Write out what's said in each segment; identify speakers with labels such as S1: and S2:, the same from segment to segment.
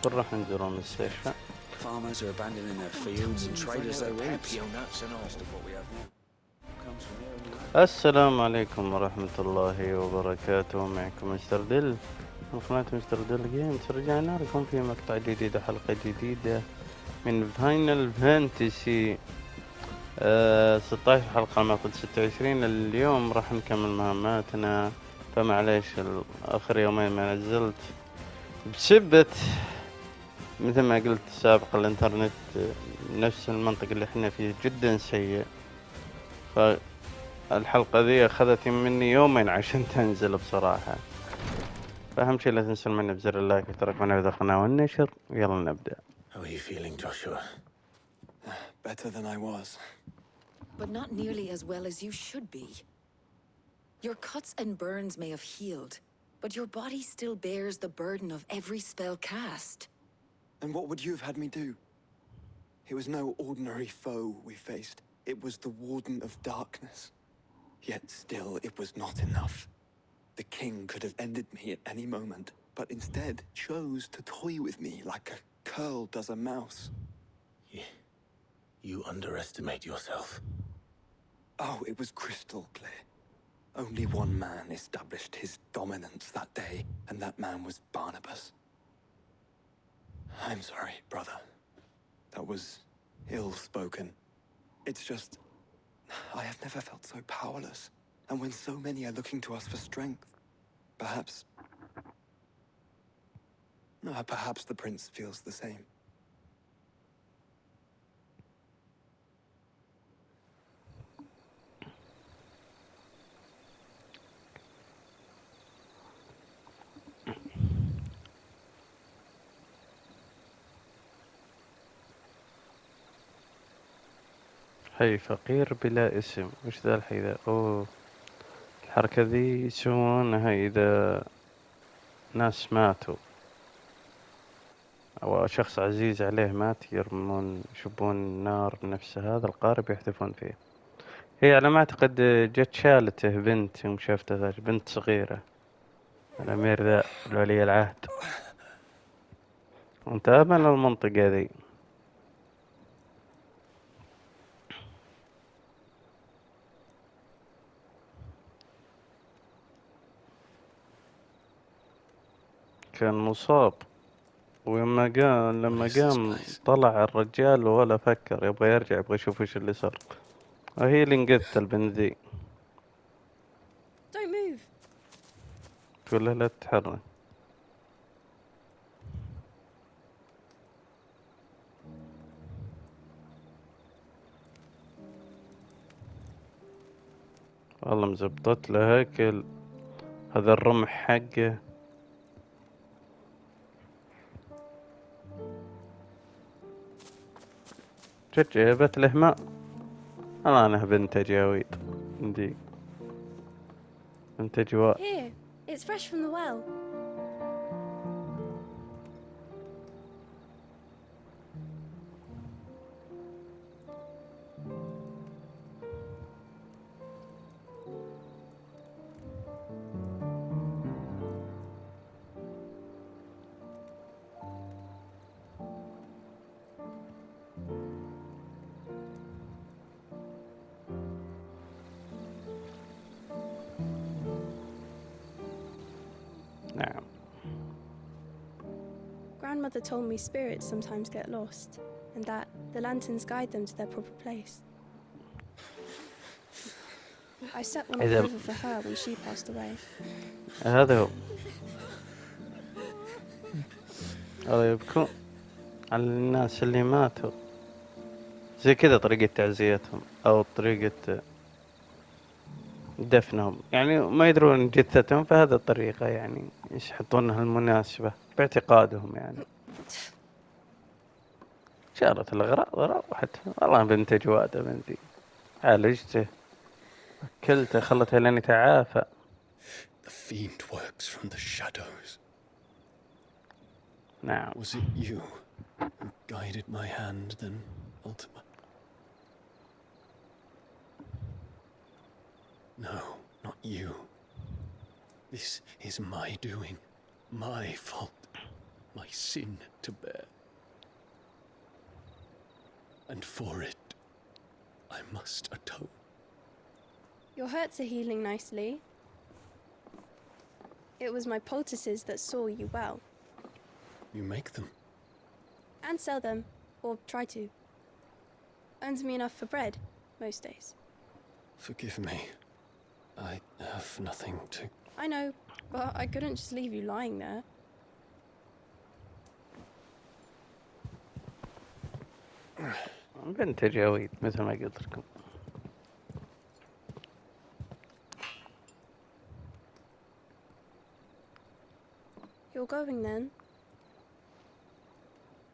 S1: راح نزور المستشفى.
S2: Farmers are abandoning their fields and traders their wheat.
S1: السلام عليكم ورحمة الله وبركاته. معكم مستر دل من قناة مستر دل جيمز. رجعنا لكم في مقطع جديد وحلقة جديدة من فاينل فانتسي 16 حلقة ما قلت 26. اليوم راح نكمل مهماتنا، فمعليش آخر يومين ما نزلت بسبة مثل ما قلت سابقا الانترنت نفس المنطقة اللي احنا فيه جدا سيء، فالحلقة ذي اخذت مني يومين عشان تنزل بصراحة. فأهم شي لا تنسوا مني بزر اللايك واشتراك معنا بالقناة والنشر، ويلا نبدأ.
S3: How are you feeling, Joshua?
S4: Better than I was.
S5: But not nearly as well as you should be. Your cuts and burns may have healed, but your body still bears the burden of every spell cast.
S4: And what would you have had me do? It was no ordinary foe we faced. It was the Warden of Darkness. Yet still, it was not enough. The king could have ended me at any moment, but instead chose to toy with me like a curl does a mouse.
S3: You underestimate yourself.
S4: Oh, it was crystal clear. Only one man established his dominance that day, and that man was Barnabas. I'm sorry, brother. That was ill-spoken. It's just, I have never felt so powerless. And when so many are looking to us for strength, perhaps the prince feels the same.
S1: حي فقير بلا اسم. وش ذا الحي ذا؟ اوه، الحركة ذي يسوونها إذا ناس ماتوا أو شخص عزيز عليه مات، يرمون يشبون نار بنفس هذا القارب يحتفون فيه. هي على ما أعتقد جت شالته بنت يوم شافته ذا، بنت صغيرة، الأمير ذا الولي العهد، وانت من المنطقة ذي. كان مصاب، لما قام طلع الرجال ولا فكر، يبغى يرجع، يبغى يشوف وش اللي صار، وهي اللي انقذت البنت ذي.
S6: Don't move.
S1: تقول له لا تتحرك. والله مزبطت له هيكل هذا الرمح حقه. جابت له ماء. أنا بنت جاويد عندي بنت جواء.
S6: Here, it's fresh from the well.
S1: نعم.
S6: Grandmother told me spirits sometimes get lost, and that the lanterns guide them to their proper place. I set one up over for her when she passed away.
S1: هذا يبكون على الناس اللي ماتوا، زي كذا طريقة تعزيتهم أو طريقة دفنهم، يعني ما يدرون جثتهم، فهذا الطريقة يعني يحطونها المناسبة باعتقادهم. يعني شارت الأغراض روحت. والله بنت جوادة بنتي، عالجته أكلته خلته لين يتعافى.
S3: The fiend works from the shadows.
S1: نعم.
S3: Was it you who guided my hand then, Ultima? No, not you. This is my doing. My fault. my sin to bear. And for it, I must atone.
S6: Your hurts are healing nicely. It was my poultices that saw you well.
S3: You make them.
S6: And sell them, or try to. Earns me enough for bread, most days.
S3: Forgive me. I have nothing to...
S6: I know, but I couldn't just leave you lying there.
S1: بنت جاويد مثل ما قلت لكم.
S6: You're going then?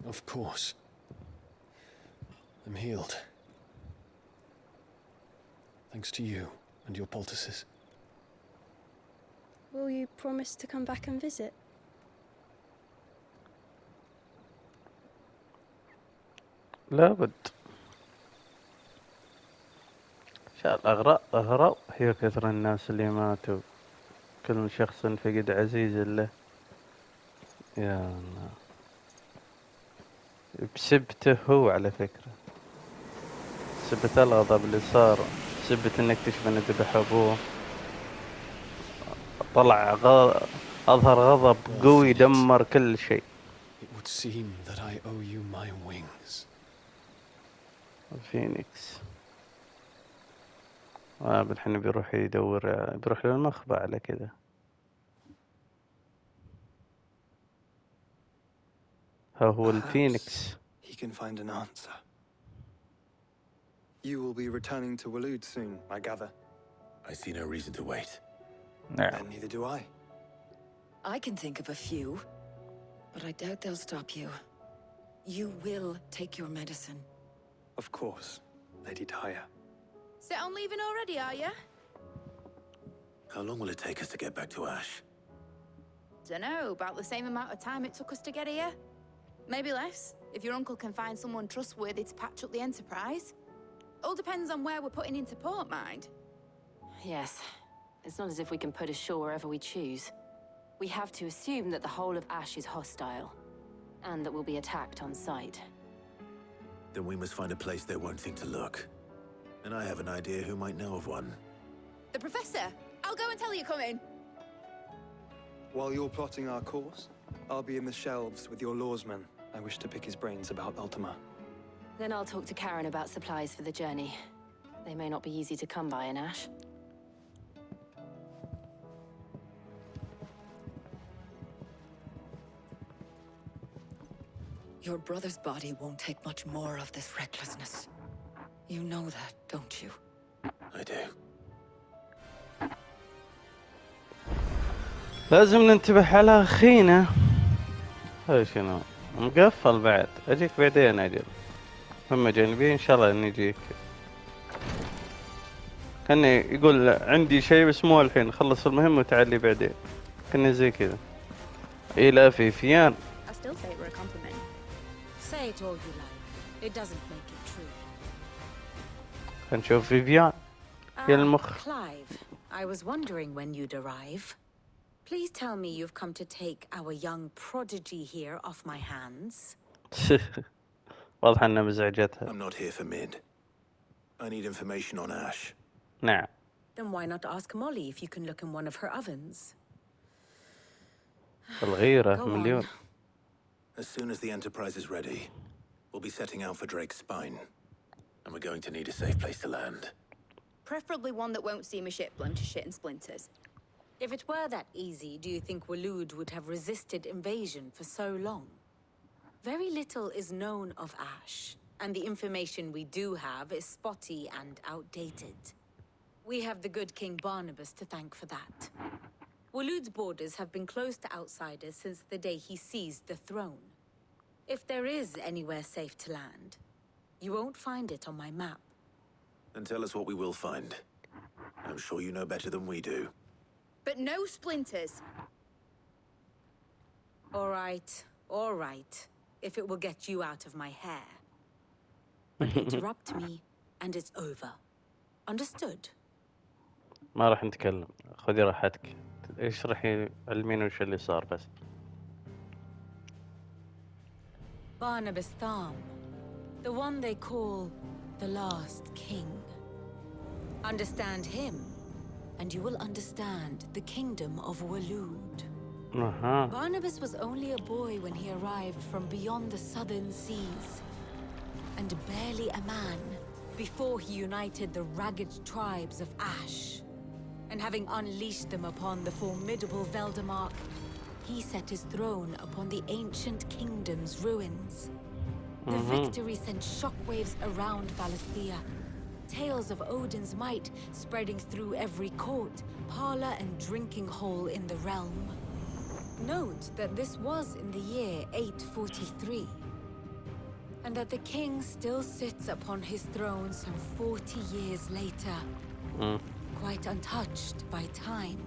S3: Of course. I'm healed. Thanks to you and your poultices.
S6: Will you promise to come back and visit?
S1: لابد. شاء أغرأ هي كثر الناس اللي ماتوا. كل شخص فقد عزيز له. يا الله. بسبته هو على فكرة. بسبة الغضب اللي صار. بسبة انك تشوف انه ذبح ابوه. اظهر غضب قوي دمر كل شيء.
S3: It would seem that I owe you my wings.
S1: فينيكس. بالحين بيروح بيروح للمخبأ على كذا. ها هو الفينيكس.
S4: He can find an answer. You will be returning to Waloed soon, I gather.
S2: I see no reason to wait.
S1: نعم.
S4: And neither do I.
S5: I can think of a few, but I doubt they'll stop you. You will take your medicine.
S4: Of course, Lady Daya.
S7: Set on leaving already, are you?
S2: How long will it take us to get back to Ash?
S7: Dunno, about the same amount of time it took us to get here. Maybe less, if your uncle can find someone trustworthy to patch up the Enterprise. All depends on where we're putting into port, mind.
S8: Yes. It's not as if we can put ashore wherever we choose. We have to assume that the whole of Ash is hostile, and that we'll be attacked on sight.
S2: Then we must find a place they won't think to look. And I have an idea who might know of one.
S7: The Professor! I'll go and tell you coming!
S4: While you're plotting our course, I'll be in the shelves with your lawsman. I wish to pick his brains about Ultima.
S8: Then I'll talk to Karen about supplies for the journey. They may not be easy to come by in Ash.
S5: Your brother's body won't take much more of this recklessness. You know that, don't you?
S2: I do.
S1: لازم ننتبه على أخينا. هاي شنو مقفل بعد. أجيك بعدين أجل. مهمة جانبية إن شاء الله إني أجيك. كان يقول عندي شيء بس مو الحين خلص المهمة وتعالي بعدين. كان زي كذا. إيه لا في فيان.
S7: I still say it were a compliment.
S9: Say it all you like. It doesn't make it true.
S1: نشوف فيفيان. يا المخ.
S9: Clive, I was wondering when you'd arrive. Please tell me you've come to take our young prodigy here off my hands.
S1: واضح أنها مزعجتها.
S2: I'm not here for Mid. I need information on Ash.
S1: نعم.
S9: Then why not ask Molly if you can look in one of her ovens?
S1: الغيرة
S9: Go
S1: مليون.
S9: on.
S2: As soon as the Enterprise is ready, we'll be setting out for Drake's Spine. And we're going to need a safe place to land.
S7: Preferably one that won't see my ship blown to shit and splinters.
S9: If it were that easy, do you think Waloed would have resisted invasion for so long? Very little is known of Ash, and the information we do have is spotty and outdated. We have the good King Barnabas to thank for that. Waloed's borders have been closed to outsiders since the day he seized the throne. If there is anywhere safe to land, you won't find it on my map.
S2: Then tell us what we will find. I'm sure you know better than we do.
S7: But no splinters.
S9: All right, if it will get you out of my hair. But interrupt me, and it's over. Understood?
S1: ما راح نتكلم. خذي راحتك. اشرحي علمين وش اللي صار بس.
S9: Barnabas Tharm, the one they call the Last King. Understand him, and you will understand the kingdom of Waloed. Barnabas was only a boy when he arrived from beyond the southern seas, and barely a man before he united the ragged tribes of Ash. And having unleashed them upon the formidable Veldemark, he set his throne upon the ancient kingdom's ruins. The victory sent shockwaves around Valisthea, tales of Odin's might spreading through every court, parlor, and drinking hole in the realm. Note that this was in the year 843, and that the king still sits upon his throne some 40 years later, quite untouched by time.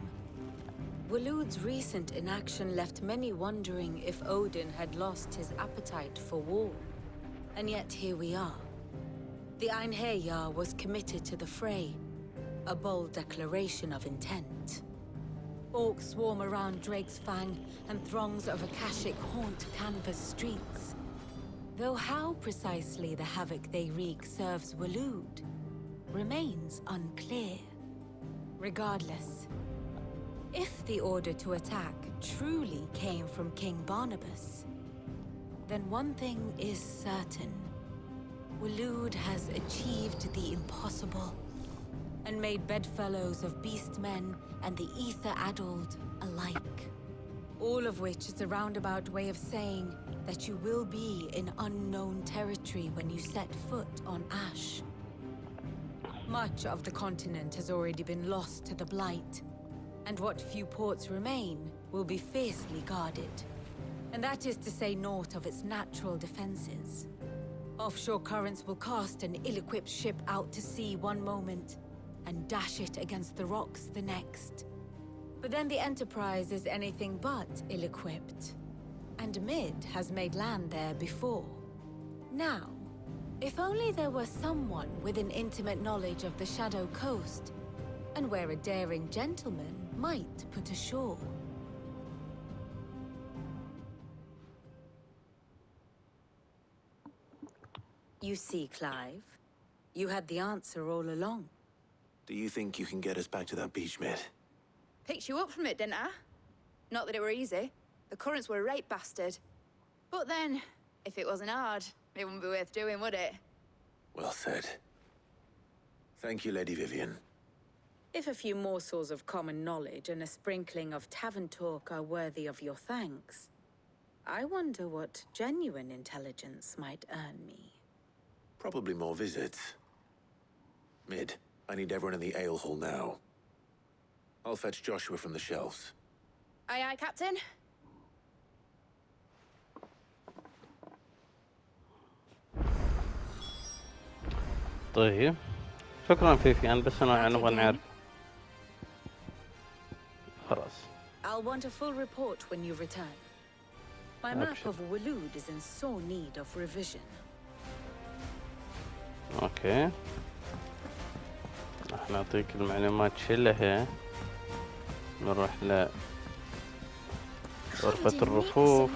S9: Waloed's recent inaction left many wondering if Odin had lost his appetite for war. And yet here we are. The Einherjar was committed to the fray, a bold declaration of intent. Orcs swarm around Drake's Fang, and throngs of Akashic haunt Canva's streets. Though how precisely the havoc they wreak serves Waloed remains unclear. Regardless, if the order to attack truly came from King Barnabas, then one thing is certain. Waloed has achieved the impossible, and made bedfellows of beastmen and the ether-addled alike. All of which is a roundabout way of saying that you will be in unknown territory when you set foot on Ash. Much of the continent has already been lost to the Blight, and what few ports remain will be fiercely guarded. And that is to say naught of its natural defenses. Offshore currents will cast an ill-equipped ship out to sea one moment, and dash it against the rocks the next. But then the Enterprise is anything but ill-equipped, and Mid has made land there before. Now, if only there were someone with an intimate knowledge of the Shadow Coast, and where a daring gentleman might put ashore. You see, Clive, you had the answer all along.
S2: Do you think you can get us back to that beach, Mid?
S7: Picked you up from it, didn't I? Not that it were easy. The currents were a right bastard. But then, if it wasn't hard, it wouldn't be worth doing, would it?
S2: Well said. Thank you, Lady Vivian.
S9: If a few morsels of common knowledge and a sprinkling of tavern talk are worthy of your thanks, I wonder what genuine intelligence might earn me.
S2: Probably more visits. Mid, I need everyone in the ale hall now. I'll fetch Joshua from the shelves.
S7: Aye, aye, Captain.
S1: طيب شكرا فيفيان، بس انا نبغى نعرف. خلاص.
S9: I'll want a full report when you return. My map of Waloed is in sore need of revision.
S1: اوكي، راح نعطيك المعلومات شلها. نروح لغرفة الرفوف.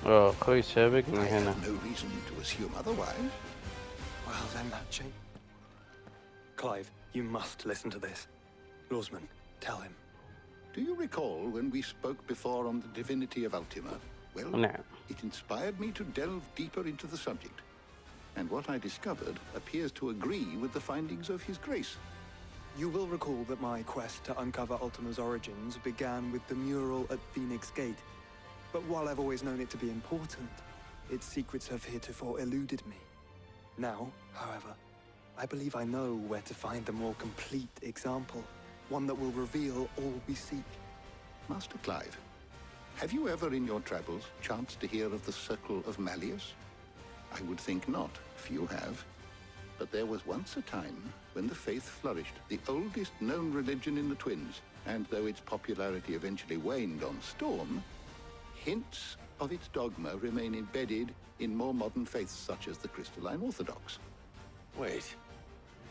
S1: أخوي سابقني هنا.
S10: No reason to assume otherwise.
S4: Well, then that change. Clive, you must listen to this. Lawsman, tell him.
S10: Do you recall when we spoke before on the divinity of Ultima? Well,
S1: نعم.
S10: it inspired me to delve deeper into the subject. And what I discovered appears to agree with the findings of His Grace.
S4: You will recall that my quest to uncover Ultima's origins began with the mural at Phoenix Gate. But while I've always known it to be important, its secrets have heretofore eluded me. Now, however, I believe I know where to find the more complete example, one that will reveal all we seek.
S10: Master Clive, have you ever in your travels chanced to hear of the Circle of Malleus? I would think not, few have. But there was once a time when the faith flourished, the oldest known religion in the Twins, and though its popularity eventually waned on Storm, hints of its dogma remain embedded in more modern faiths such as the Crystalline Orthodox.
S2: Wait.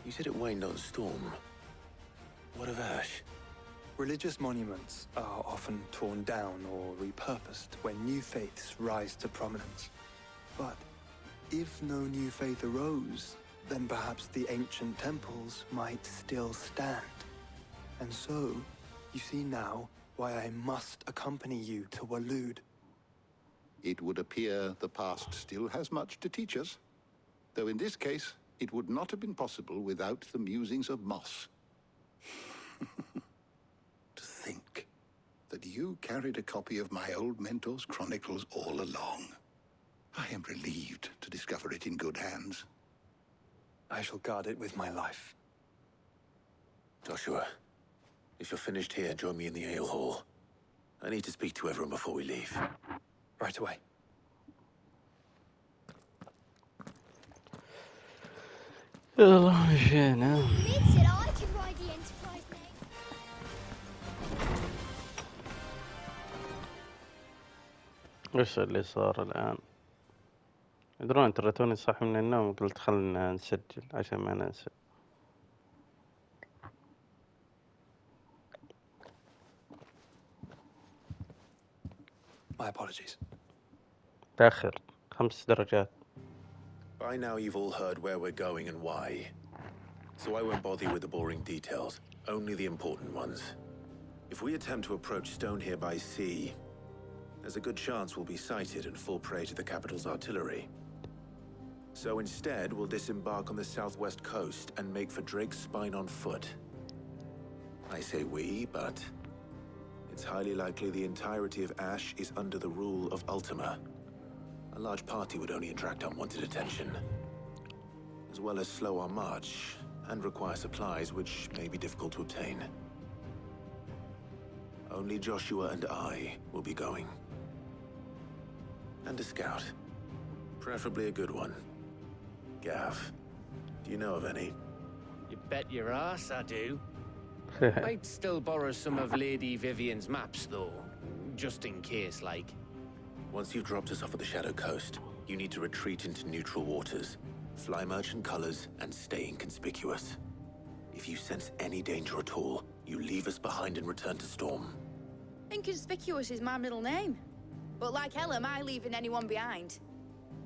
S2: You said it waned on Storm. What of Ash?
S4: Religious monuments are often torn down or repurposed when new faiths rise to prominence. But if no new faith arose, then perhaps the ancient temples might still stand. And so, you see now why I must accompany you to Waloed.
S10: It would appear the past still has much to teach us, though in this case, it would not have been possible without the musings of Moss. To think that you carried a copy of my old mentor's chronicles all along. I am relieved to discover it in good hands.
S4: I shall guard it with my life.
S2: Joshua, if you're finished here, join me in the ale hall. I need to speak to everyone before we leave.
S4: Right away.
S1: يلا مشينا.
S11: Mid said I could ride the Enterprise next.
S1: وش اللي صار الآن؟ يدرون ترى توني صاحي من النوم قلت خلنا نسجل عشان ما ننسى.
S4: My apologies.
S1: تأخر 5 درجات.
S2: By now you've all heard where we're going and why. So I won't bother you with the boring details, only the important ones. If we attempt to approach Stone here by sea, there's a good chance we'll be sighted and fall prey to the capital's artillery. So instead, we'll disembark on the southwest coast and make for Drake's Spine on foot. I say we, but it's highly likely the entirety of Ash is under the rule of Ultima. A large party would only attract unwanted attention, as well as slow our march and require supplies which may be difficult to obtain. Only Joshua and I will be going. And a scout. Preferably a good one. Gav, do you know of any?
S12: You bet your ass I do. I'd still borrow some of Lady Vivian's maps, though, just in case, like.
S2: Once you've dropped us off at the Shadow Coast, you need to retreat into neutral waters, fly merchant colors, and stay inconspicuous. If you sense any danger at all, you leave us behind and return to Storm.
S7: Inconspicuous is my middle name. But like hell am I leaving anyone behind.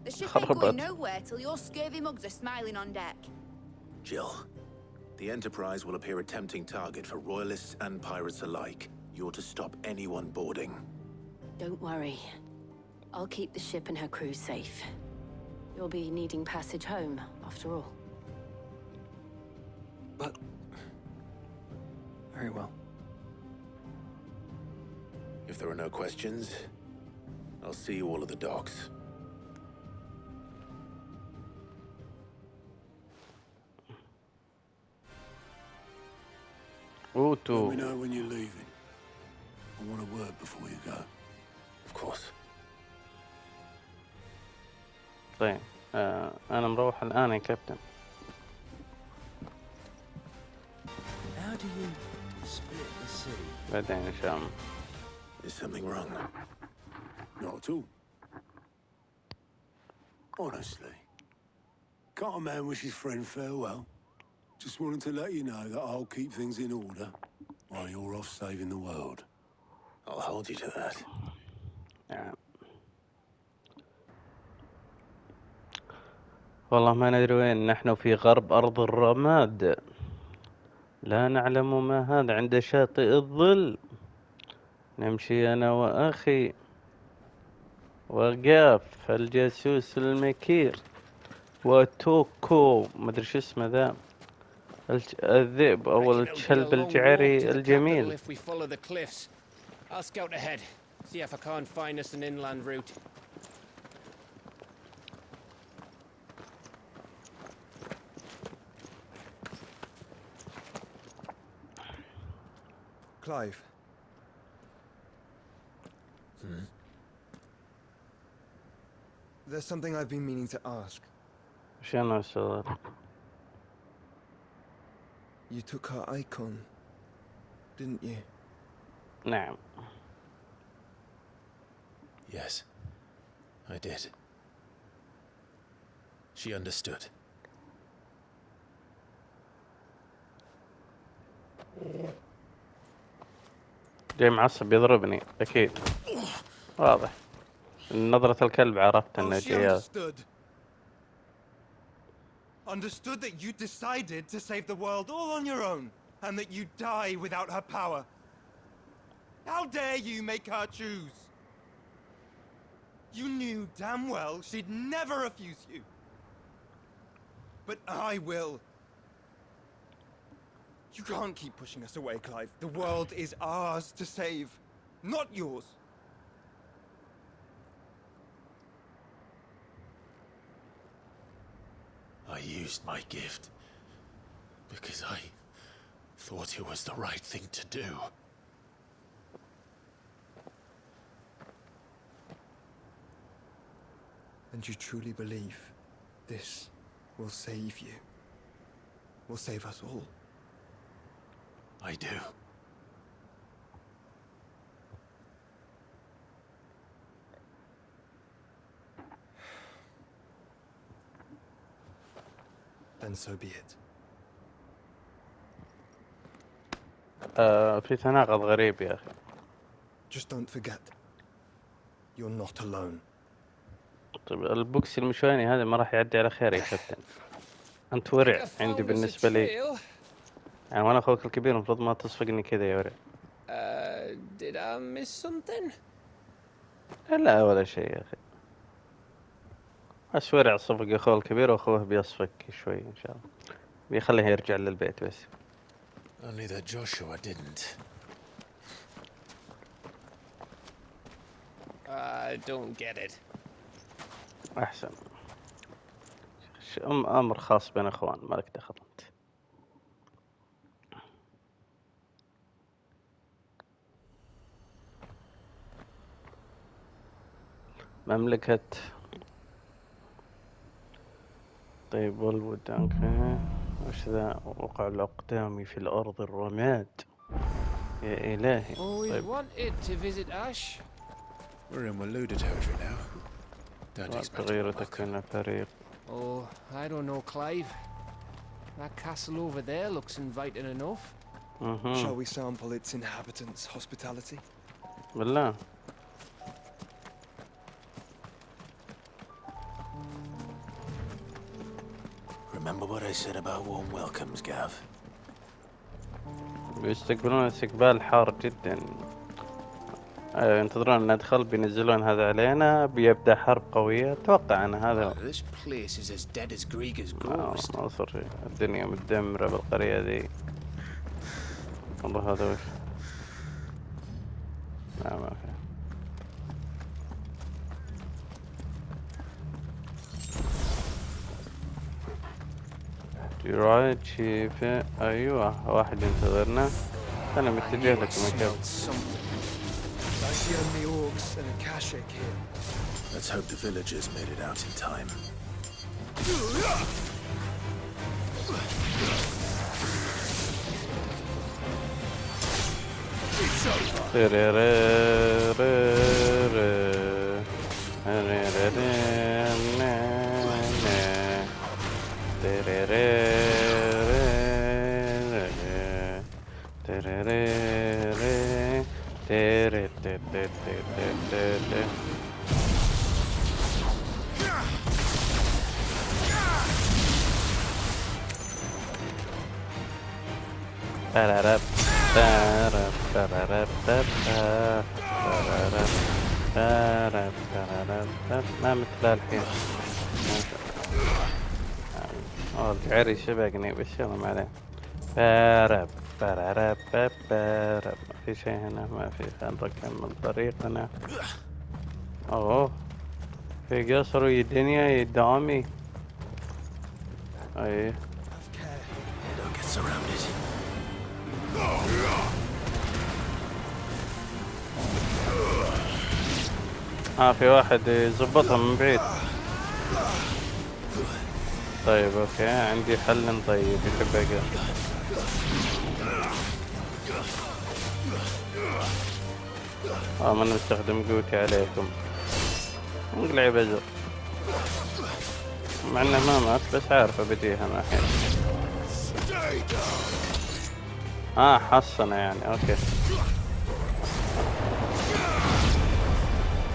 S7: The ship ain't going nowhere till your scurvy mugs are smiling on deck.
S2: Jill, the Enterprise will appear a tempting target for royalists and pirates alike. You're to stop anyone boarding.
S8: Don't worry. I'll keep the ship and her crew safe. You'll be needing passage home, after all.
S4: But... very well.
S2: If there are no questions, I'll see you all at the docks.
S13: Let me know when you're leaving. I want a word before you go.
S2: Of course.
S1: طيب أنا مروح الآن يا كابتن.
S3: How do you split the city?
S1: بعدين إن شاء الله.
S2: Is something wrong?
S13: Not at all. Honestly. Can't a man wish his friend farewell? Just wanted to let you know that I'll keep things in order while you're off saving the world.
S2: I'll hold you to that.
S1: والله ما ندري وين نحن، في غرب أرض الرماد. لا نعلم ما هذا. عند شاطئ الظل نمشي أنا وأخي وقاف الجاسوس المكير وتوكو مدري شو اسمه ذا، الذئب أو الكلب الجعري الجميل.
S12: I'll scout ahead. See if I can't find us an inland route.
S4: Clive. There's something I've been meaning to ask.
S1: شنو السؤال؟
S4: You took her icon, didn't you?
S1: نعم.
S2: Yes. I did. She understood.
S1: جاي معصب يضربني أكيد. واضح. نظرة الكلب عرفت إنه جاي.
S14: Understood that you decided to save the world all on your own, and that you'd die without her power. How dare you make her choose? You knew damn well she'd never refuse you. But I will. You can't keep pushing us away, Clive. The world is ours to save, not yours.
S2: I used my gift because I thought it was the right thing to do.
S4: And you truly believe this will save you? Will save us all?
S2: I do.
S4: Then so be it.
S1: في تناقض غريب يا أخي.
S4: Just don't forget, you're not alone.
S1: طيب البوكس المشواني هذا ما راح يعدي على خير يا كابتن. أنت ورع عندي بالنسبة لي. يعني وأنا أخوك الكبير المفروض ما تصفقني كذا يا ورع.
S12: Did I miss something?
S1: لا ولا شيء يا أخي. بس ورع صفق أخوه الكبير وأخوه بيصفق شوي إن شاء الله. بيخليه يرجع للبيت بس.
S2: Only that Joshua didn't.
S12: I don't get it.
S1: أحسن. أمر خاص بين أخوان مالك دخل أنت. مملكة طيب والود أوكي. وش ذا وقع الأقدام في الأرض الرماد يا إلهي.
S12: Always wanted to visit Ash.
S2: We're in Waluda territory now. Don't expect
S1: تغيرتك هنا فريق.
S12: Oh, I don't know, Clive. That castle over there looks inviting enough.
S4: Shall we sample its inhabitants' hospitality?
S1: بالله.
S2: Remember what I said about warm welcomes, Gav?
S1: بيستقبلون استقبال حار جدا. ينتظرون ندخل بينزلون هذا علينا بيبدأ حرب قوية. أتوقع أن هذا
S12: This place is as dead as Greag's ghost.
S1: ما صار شيء. الدنيا متدمرة بالقرية ذي. والله هذا وش. لا ما في. رايد شيف. أيوة واحد ينتظرنا. أنا متجه لك مكان.
S4: I see only orcs and a Kashik here.
S2: Let's hope the villagers made it out in time.
S1: ما مثل الحين. العري شبقني بس يلا ما عليه. ما في شيء هنا ما في. خلينا نكمل طريقنا. اوه في قصر الدنيا يدامي. اي
S2: Don't get surrounded.
S1: في واحد يزبطها من بعيد. طيب اوكي عندي حل طيب يحب اقل. ما نستخدم قوتي عليكم. انقلع بزر، مع انه ما مات بس عارفه بديها مع الحين. حصنه يعني. اوكي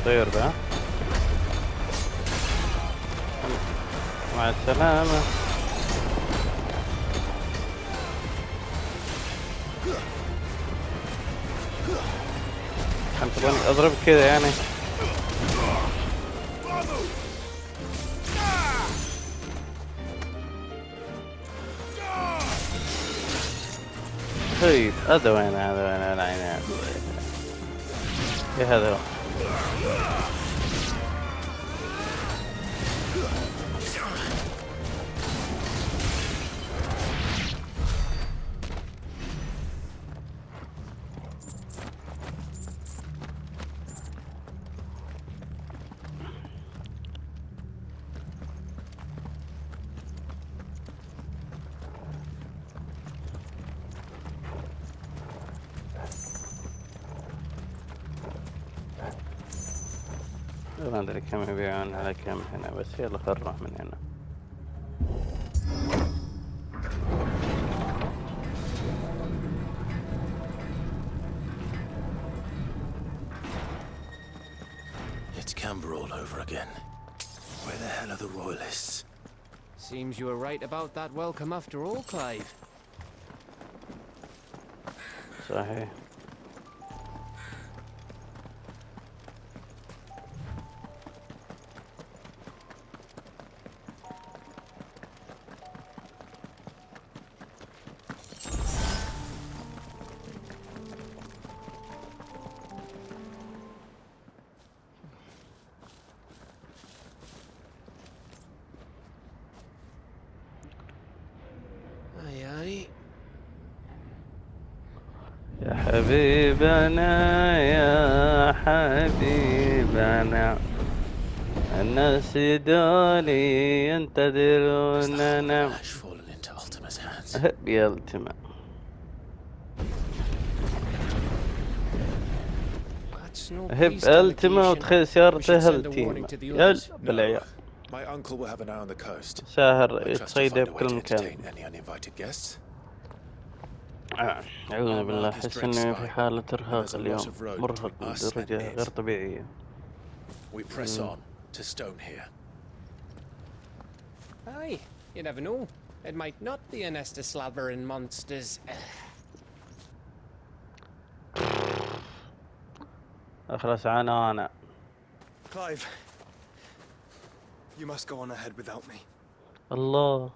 S1: طير ذا، مع السلامة. انت تبغى اضرب كذا يعني؟ طيب هذا وين العينات؟ ايه هذا؟ ما ادري كم يبيعون على كم هنا، بس يلا خل نروح من هنا.
S2: It's Canberra all over again. Where the hell are the royalists?
S12: Seems you were right about that welcome after all, Clive.
S1: صحيح. يا حبيبنا يا حبيبنا، الناس دولي ينتظروننا. يا التما هب التما وتخيل سيارته التيمة. يل بالعيال ساهر يتصيد بكل مكان. أعوذ بالله، أحس إني في حالة إرهاق اليوم، مرهق بدرجة غير طبيعية.
S12: Aye, you never know. It might not be a nest of slavering monsters.
S1: أخلص أنا.
S4: Clive, you must go on ahead without me.
S1: الله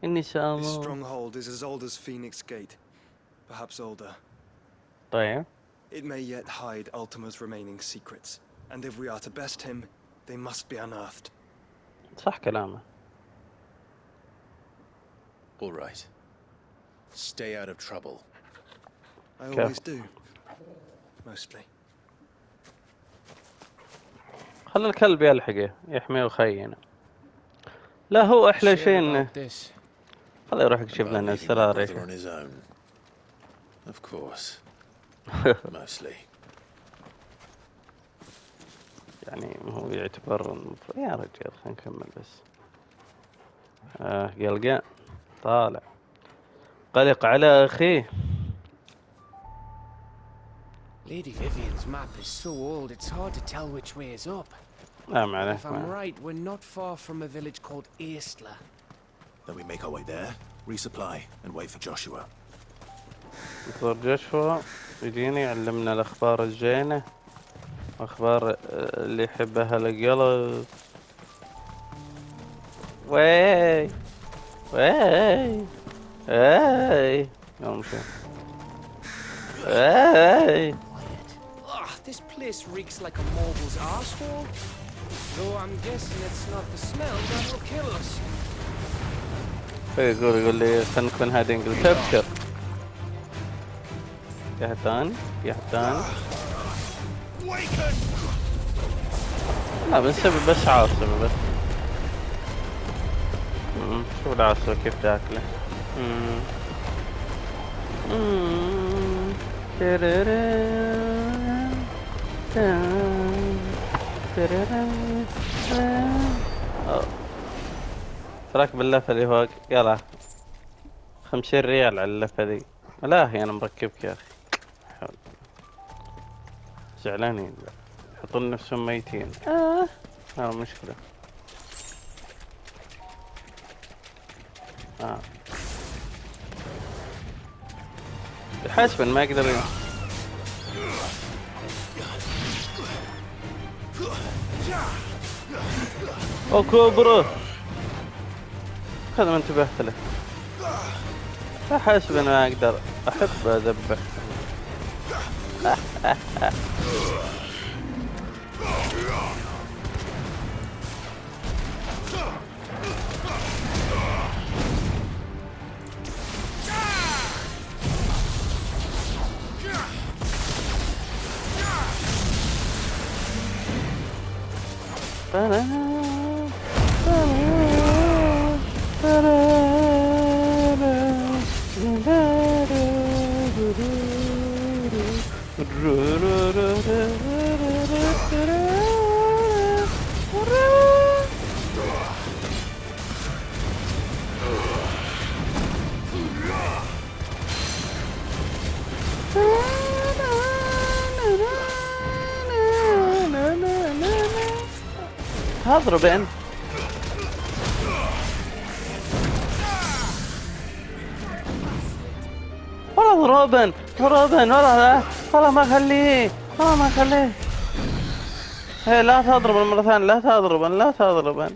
S1: إني
S4: This
S1: سأموت.
S4: stronghold is as old as Phoenix Gate, perhaps older.
S1: طيب.
S4: It may yet hide Ultima's remaining secrets, and if we are to best him, they must be unearthed.
S1: صح كلامه.
S2: All right. Stay out of trouble.
S4: I always do. Mostly.
S1: خلي الكلب يلحقه يحميه ويخينه. لا هو أحلى شيء إنه خليه يروح يكشف لنا السرار.
S2: Of course. Mostly.
S1: يعني هو يعتبر يا رجال خلينا نكمل بس. قلقان طالع قلق على أخيه.
S12: Lady Vivian's map is so old it's hard to tell which way is up. If I'm right, we're not far from a village called Aistla.
S2: Then we make our way there, resupply, and wait for Joshua.
S1: انتظر جوشوا يجيني يعلمنا الأخبار الزينة، أخبار اللي يحبها القلب. وي يوم شو
S12: This place reeks like a morble's arsehole. Though I'm guessing it's not the smell that will kill us.
S1: يقول لي خلنا نكون هادين. قلت ابشر يهتان. لا بنسبب بس عاصمة بس. شوف العاصمة كيف تاكله. راكب اللفة اللي هو يلا 50 ريال على اللفة ذي. لا هي انا مركبك يا اخي. زعلانين يحطون نفسهم ميتين. هذا مشكلة. حسبا ما اقدر. كوبرو هذا ما انتبهت له. حسبا ما اقدر احب اذبح. اضرب انت. والله ضربن والله ما خليه هي لا تضرب مرة ثانية. لا تضربن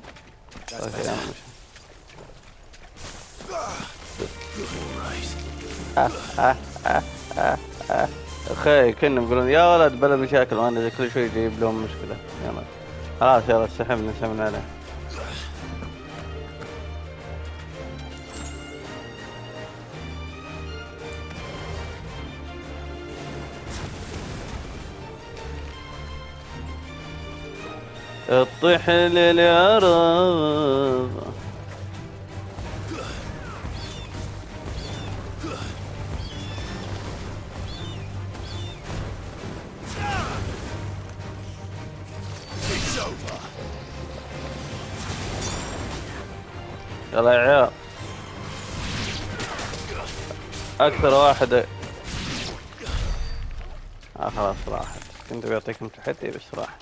S1: اخي كنا يقولون يا ولد بلا مشاكل وانا كل شوي يجيب لهم مشكلة. يلا خلاص يلا سحبنا عليه. اطيح للأرض. يلا يا عيال اكثر واحد. خلاص راحت. كنت بيعطيكم تحدي بس راح.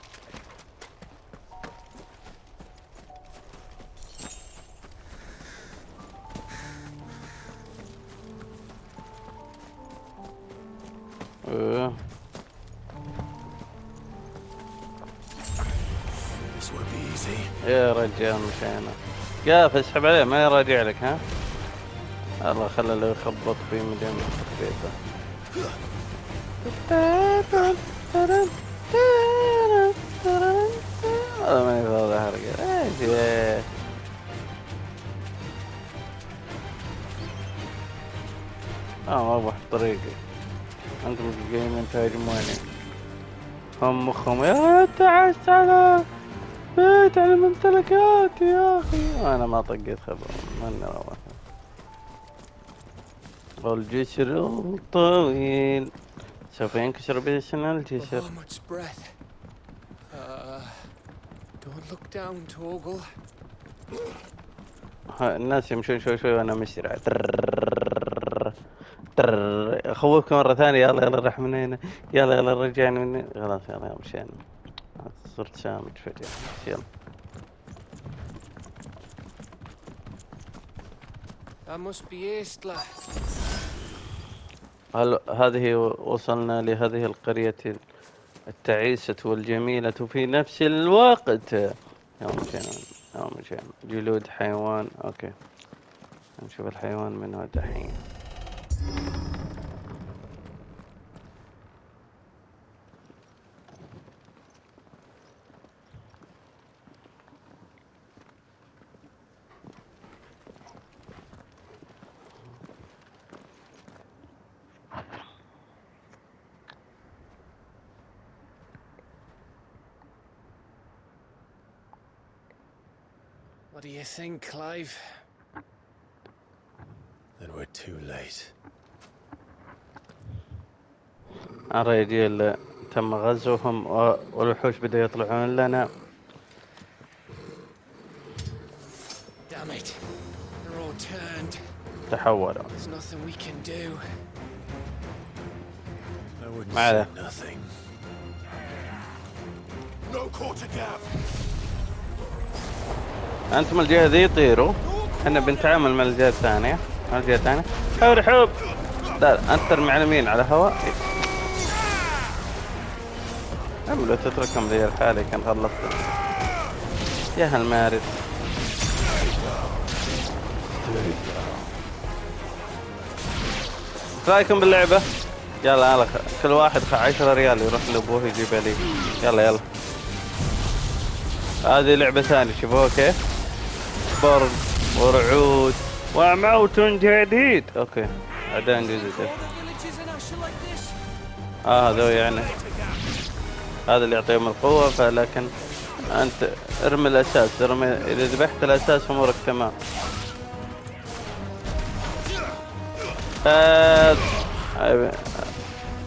S1: يا رجال مشينا. قاف اسحب عليه ما يراجع لك. ها الله خلى اللي يخبط فيه مليون تخبيطه. هذا ما يفضل هرقة. ايش ما ابغى طريقي. انتم جايين تهاجموني. هم مخهم يا تعس على بيت على الممتلكات يا اخي. انا ما طقيت خبر من روح. والجسر الطويل سوف ينكسر بسنا الجسر. الناس يمشون شوي وانا مسرع. اخوفك مرة ثانية. يلا رح من هنا. يلا رجعنا من هنا. خلاص يلا مشينا. صرت سامج فجأة. يلا هذه وصلنا لهذه القرية التعيسة والجميلة في نفس الوقت. يوم مشينا جلود حيوان. اوكي نشوف الحيوان منه دحين.
S12: What do you think, Clive?
S3: Then we're too late.
S1: الرجال تم غزوهم والوحوش بدأوا يطلعون لنا. تحولوا.
S12: There's nothing we can do.
S2: I wouldn't
S1: ما عليه.
S2: say nothing. No quarter gap.
S1: انتم الجهة ذي طيروا، احنا بنتعامل مع الجهة الثانية. الجهة الثانية حول حب. لا انت ترمي على مين؟ على هواء. لو تتركهم ذي الحالة كان خلصت. يا هالمارد. ايش رايكم باللعبة؟ يلا كل واحد 10 ريال يروح لابوه يجيب لي. يلا هذه لعبة ثانية شوفوها كيف برد ورعود وموت جديد. اوكي اعداء جديد. هذا يعني هذا اللي يعطيهم القوة. فلكن انت ارمي الاساس، ارمي اذا ذبحت الاساس امورك تمام.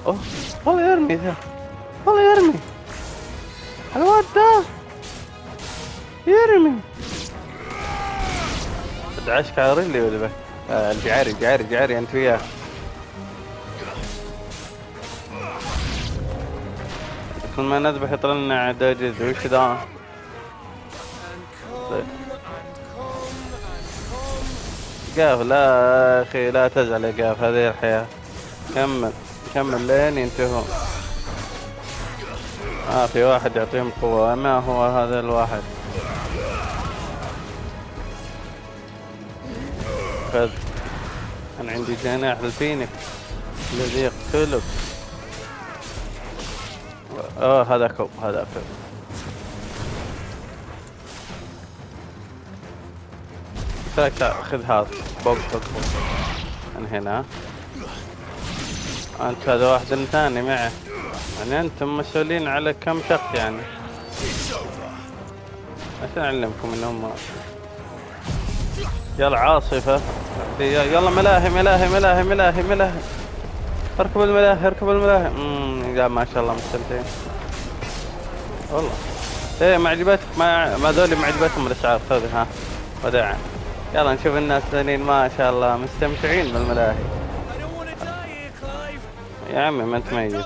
S1: اوه والله يرمي ذا، والله يرمي الواد ده يرمي. ادعشك على رجلي ولا بك؟ جعاري انت وياه. كل ما نذبح يطلع لنا اعداء جديد. وش ذا؟ قاف لا اخي لا تزعل يا قاف، هذه الحياة. كمل لين ينتهون. في واحد يعطيهم قوة. ما هو هذا الواحد؟ خذ. انا عندي جناح الفينيكس الذي يقتلك. هذاك خذ هذا بوق من هنا. انت هذا واحد ثاني معه، يعني انتم مسؤولين على كم شخص يعني عشان اعلمكم انهم. يلا عاصفة. يلا ملاهي. اركبوا الملاهي. يا ما شاء الله مستمتعين والله. ايه ما عجبتك؟ ما ذولي ما عجبتهم الاسعار. خذها وداعا. يلا نشوف الناس الثانيين ما شاء الله مستمتعين بالملاهي. يا عمي ما انت ميت.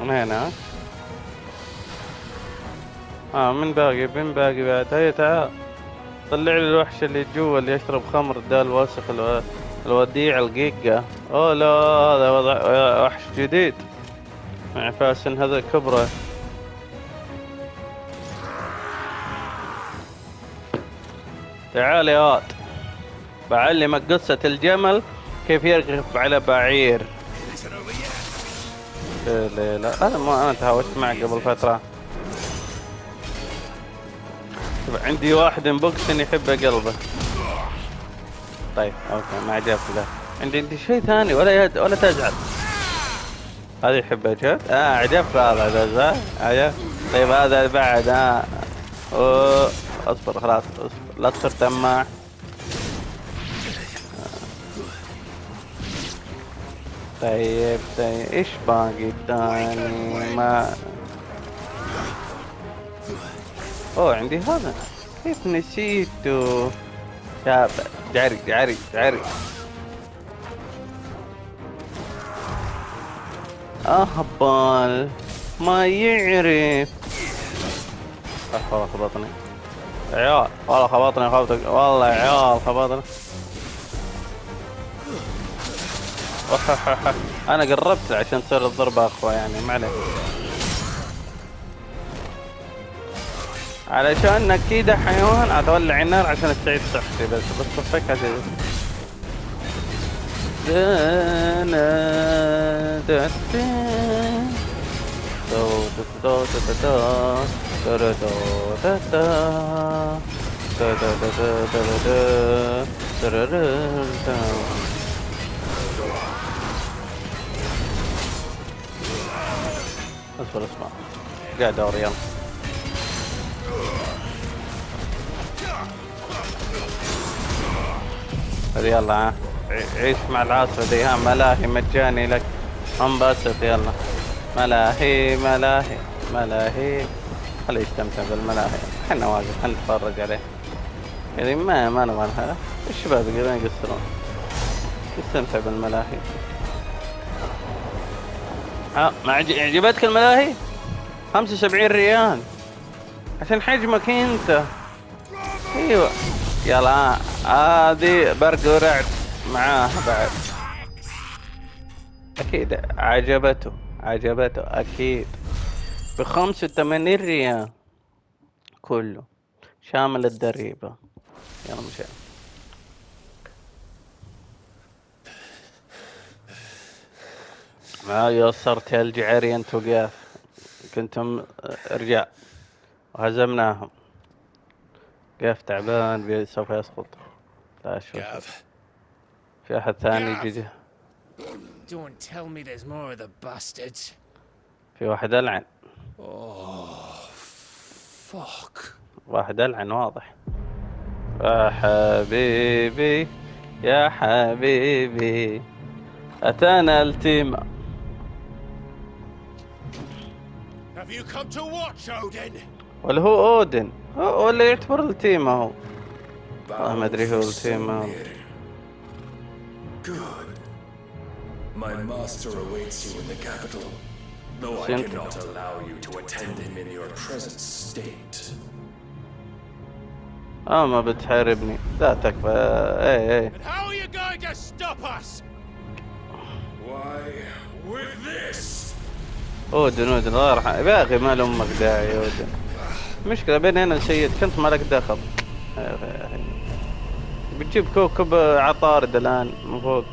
S1: من هنا. من باقي بعد. هيا تعال طلع لي الوحش اللي جوا اللي يشرب خمر ده الوسخ الوديع الجيجا. لا هذا وحش جديد مع فاسن هذا كبره. تعال يا واد بعلمك قصة الجمل كيف يركب على بعير. لا انا تهاوشت معك قبل فترة. عندي واحد انبوكسن يحب قلبه. طيب اوكي ما عجبك ذا. عندي شيء ثاني ولا تزعل. هذا يحب جد. عجبك هذا عجب. طيب هذا بعد. اصبر خلاص اصبر لا تصير تماع. طيب ايش باقي الثاني؟ ما عندي هذا كيف نسيته. شاب جاري اهبل ما يعرف. والله خبطني عيال. والله خبطني والله عيال خبطني. انا قربت عشان تصير الضربة اقوى يعني ما عليه. علشان اكيد حيوان اتولع النار عشان استعيد صحتي. بس صفيك هذه. اصبر قاعد دور يلا. يلا ها عيش مع العاصفة دي، ها ملاهي مجاني لك، انبسط يلا. ملاهي ملاهي ملاهي، خليه يستمتع بالملاهي، حنا واقف نتفرج عليه يعني. ما نبغى هذا، الشباب يقدرون يقصرون، يستمتع بالملاهي. ما عجبتك الملاهي؟ 75 ريال عشان حجمك انت. ايوه يلا هذه برق ورعد معاه بعد. اكيد عجبته اكيد. ب85 ريال كله شامل الدريبة. يلا مشي. ما يوصرت الجعري انت وقاف، كنتم رجال وهزمناهم. قاف تعبان سوف يسقط. لا اشوف في احد ثاني يجي.
S12: Don't tell me there's more of the bastards.
S1: في واحد ألعن. واحد ألعن واضح. يا حبيبي يا حبيبي أتانا التيمة.
S14: Have you come to watch, Odin?
S1: ولا هو أودين ولا يعتبر التيمة هو؟ ما أدري هو التيمة.
S3: Good. My master awaits you in the capital, though I cannot allow you to attend him in your present state.
S1: ما بتحاربني، لا تكفى. ايه
S14: And how are you going to stop us?
S3: Why, with this.
S1: أودين الله يرحمه باقي ما له أمك داعي. أودين مشكلة بيني أنا سيد، كنت مالك دخل. بتجيب كوكب عطارد الآن من فوق.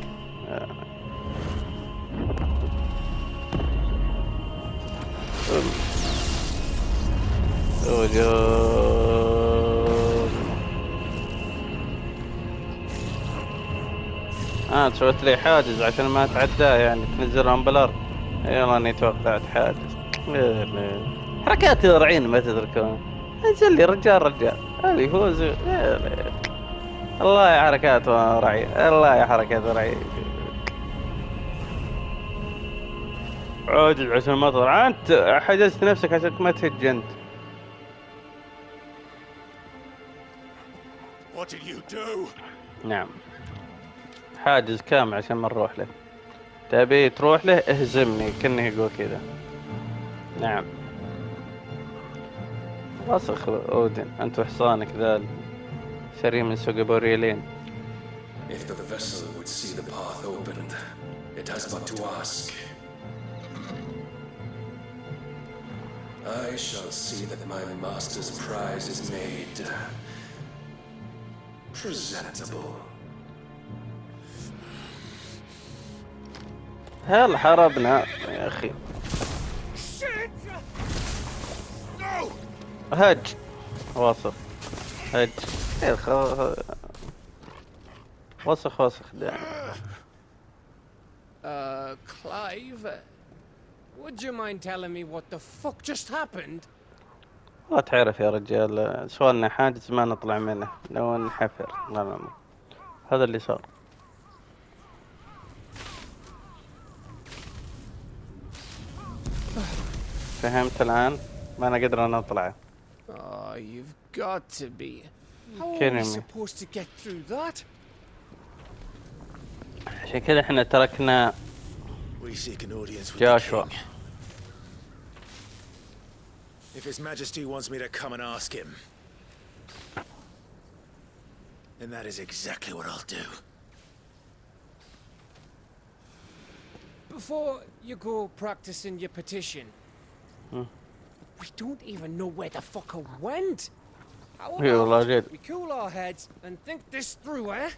S1: سويت لي حاجز عشان ما اتعداه يعني، تنزلهم بالارض. يلا اني توقعت حاجز. حركات الرعين ما تدركون. انزل لي رجال هذه يفوز. الله يا حركات رعي، الله يا حركات رعي. عاجز عشان المطر، انت حجزت نفسك عشان ما تهج انت.
S14: What did you do?
S1: نعم حاجز كامل عشان ما نروح له. تبي تروح له اهزمني، كنه يقول كذا. نعم وسخ أودين أنت وحصانك ذا شري من سوق بوريلين.
S3: If the vessel would see the path opened, it has but to ask. I shall see that my master's prize is made presentable.
S1: هل حربنا يا أخي؟ هج وسخ هج وسخ داعي.
S12: Clive, would you mind telling me what the fuck just happened?
S1: والله تعرف يا رجال، سوالنا حاجز ما نطلع منه لو نحفر. لا هذا اللي صار. فهمت الآن؟ ما أنا قادر أنا أطلع.
S12: Oh, you've got to be. How are we supposed to get through that?
S1: عشان كذا احنا تركنا جاشوا.
S2: If His Majesty wants me to come and ask him, then that is exactly what I'll do.
S12: Before you go practicing your petition, we don't even know where the fucker went. How about we cool our heads and think this through, eh?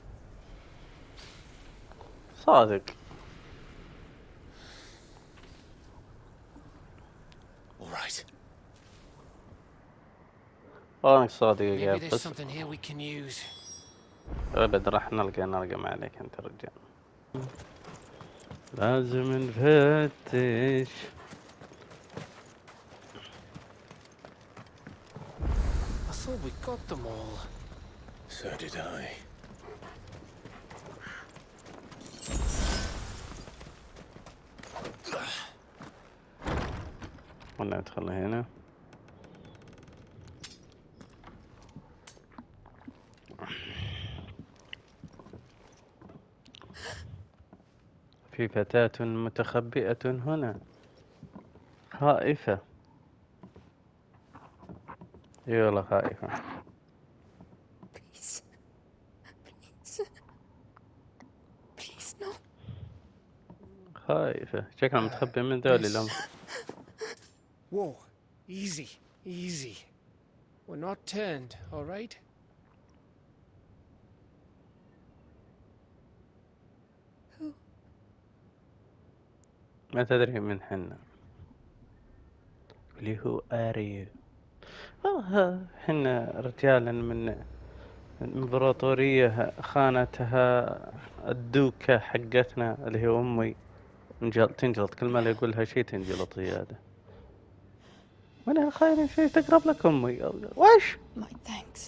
S1: صادق.
S2: All right.
S1: والله صادق يا
S12: Maybe
S1: جاب
S12: there's
S1: بس
S12: something here we can use.
S1: ابد راح نلقى ما عليك انت رجال. لازم نفتش.
S12: I thought we got them all.
S2: So did I.
S1: ندخل هنا. في فتاة متخبئة هنا خائفة. يلا خائفة.
S5: Please. Please. Please, no.
S1: خائفة شكلها متخبئة من ذولي الأمر.
S12: Whoa, easy, easy. We're not turned, all right?
S5: Who?
S1: ما تدري من حنا. اللي هو آري. حنا رجالا من الإمبراطورية خانتها الدوكة حقتنا اللي هي أمي. تنجلط كل ما يقولها شيء تنجلط زيادة. وانا خايف شيء تقرب لك امي. وش؟
S5: My thanks.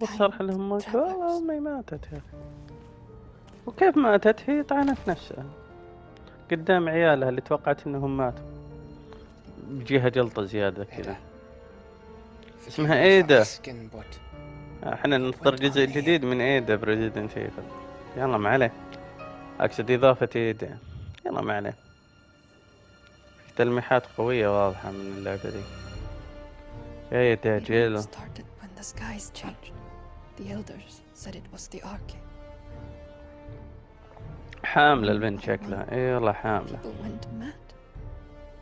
S1: وصرح لهم امك والله امي ماتت يا اخي. وكيف ماتت؟ هي طعنت نفسها قدام عيالها اللي توقعت انهم ماتوا. بيجيها جلطة زيادة كذا. اسمها ايدا. احنا ننتظر جزء جديد من ايدا بريزيدنت ايفل. يلا ما عليه. اقصد اضافة ايدا. يلا ما عليه. تلميحات قوية واضحة من اللعبة دي. يا دجاجيل.
S5: Started when the skies changed. The elders said it was the arcade.
S1: حاملة البنت شكلها. اي والله حاملة.
S5: People went mad.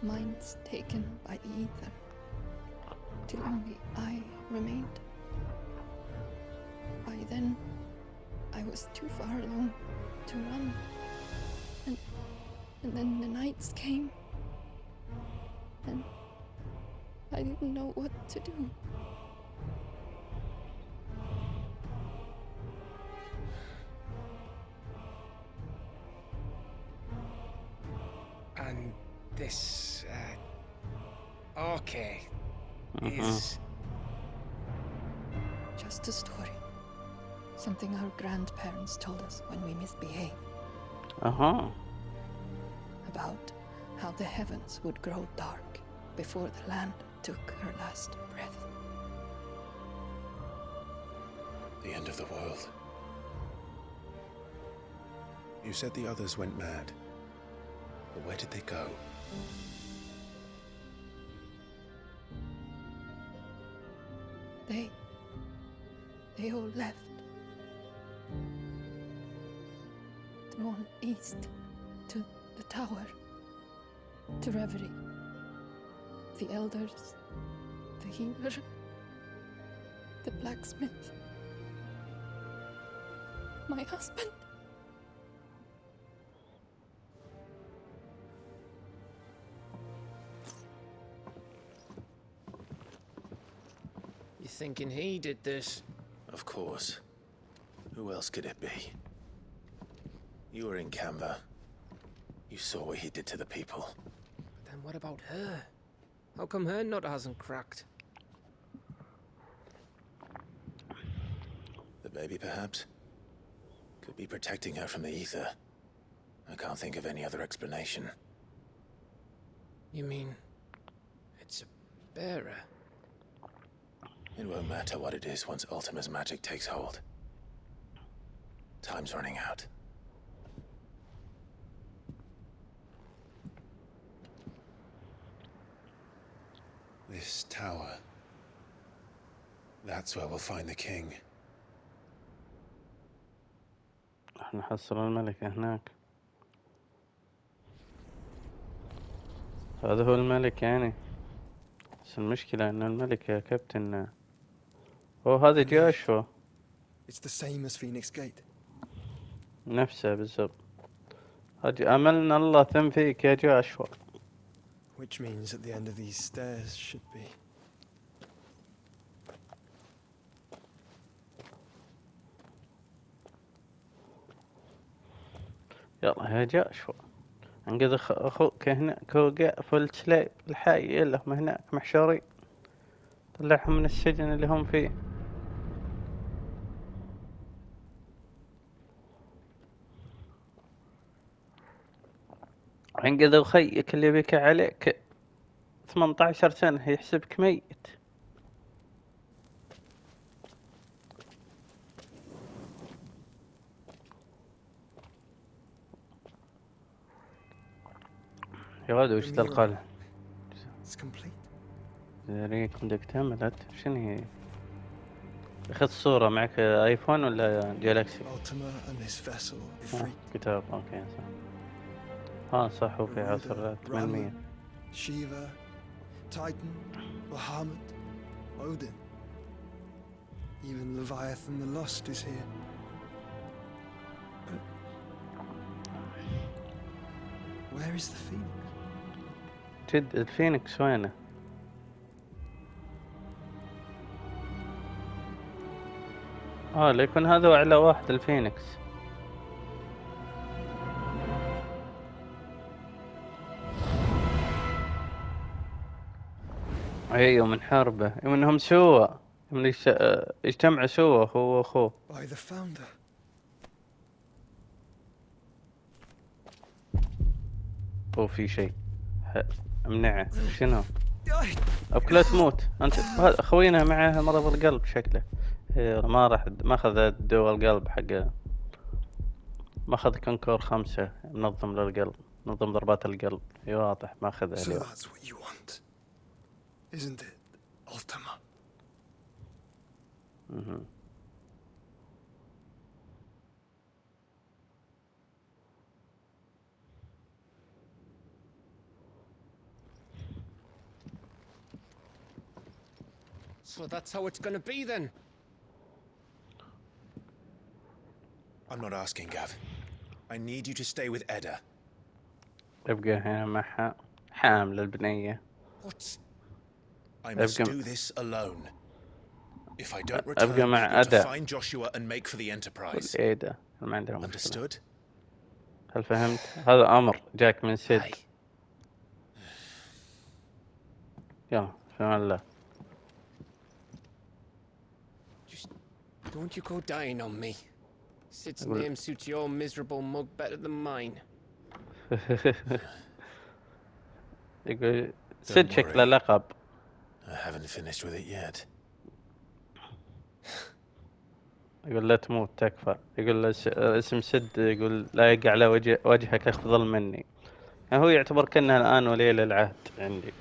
S5: Minds taken by the ether. Till only I remained. By then, I was too far along to run. And then the nights came. And I didn't know what to do.
S12: And this, arcade is...
S5: Just a story. Something our grandparents told us when we misbehaved. About how the heavens would grow dark before the land took her last breath.
S2: The end of the world. You said the others went mad. But where did they go?
S5: They all left. Drawn east to the tower. To reverie. The elders, the healer, the blacksmith, my husband.
S12: You thinking he did this?
S2: Of course. Who else could it be? You were in Canva. You saw what he did to the people.
S12: But then what about her? How come her nut hasn't cracked?
S2: The baby, perhaps? Could be protecting her from the ether. I can't think of any other explanation.
S12: You mean... it's a bearer?
S2: It won't matter what it is once Ultima's magic takes hold. Time's running out. This tower. That's where we'll find the king.
S1: نحصل الملك هناك. هذا هو الملك يعني. بس المشكلة ان الملك يا كابتن هذا جاشوا.
S15: It's the same as Phoenix Gate.
S1: نفسه بالضبط. أملنا الله ثم فيك يا جاشوا.
S15: Which means at the end of these stairs should be...
S1: يلا يا جاشوا انقذ اخوك هناك وقع في السليب الحي اللي هم هناك محشورين، طلعهم من السجن اللي هم فيه. انقذ اخيك اللي بكى عليك 18 سنة يحسبك ميت. يا ولد وش ذا القلم؟ ريك عندك تملت شنو هي؟ اخذ صورة معك ايفون ولا جالكسي؟ كتاب اوكي صح. صح وفي عصر 800.
S15: Shiva, Titan, Bahamut, Odin. Even Leviathan the Lost is here. But where is the Phoenix?
S1: جد الفينيكس وينه؟ ليكون هذا اعلى واحد الفينيكس. ايوه من حربه منهم سوا من اجتمعوا سوا هو واخوه.
S15: By the founder.
S1: هو في شيء امنعه شنو؟ أكله تموت أنت. خوينا معه مرض القلب شكله. ما راح ما أخذ الدواء القلب حقه، ما أخذ كنكور 5 منظم للقلب، منظم ضربات القلب. واضح ما أخذ
S15: So that's what you want, isn't it, Ultima?
S12: So that's how it's gonna be then?
S2: I'm not asking, Gav. I need you to stay with Edda.
S1: ابقى هنا معها حامل البنية.
S12: What?
S2: I must do this alone. If I don't return,
S1: أبقى مع
S2: you're to
S1: أدا.
S2: find Joshua and make for the Enterprise.
S1: إيدا ما عندهم مشكلة.
S2: Understood?
S1: هل فهمت؟ هذا أمر جاك من سيد. يلا فهم الله.
S12: Don't you go dying on me. Sid's name suits your miserable mug better than mine.
S1: يقول سيد شكله لقب.
S2: I haven't finished with it yet.
S1: يقول لا تموت تكفى. يقول اسم سد يقول لا يقع على وجهك أفضل مني. يعني هو يعتبر كأنه الآن ولي العهد عندي.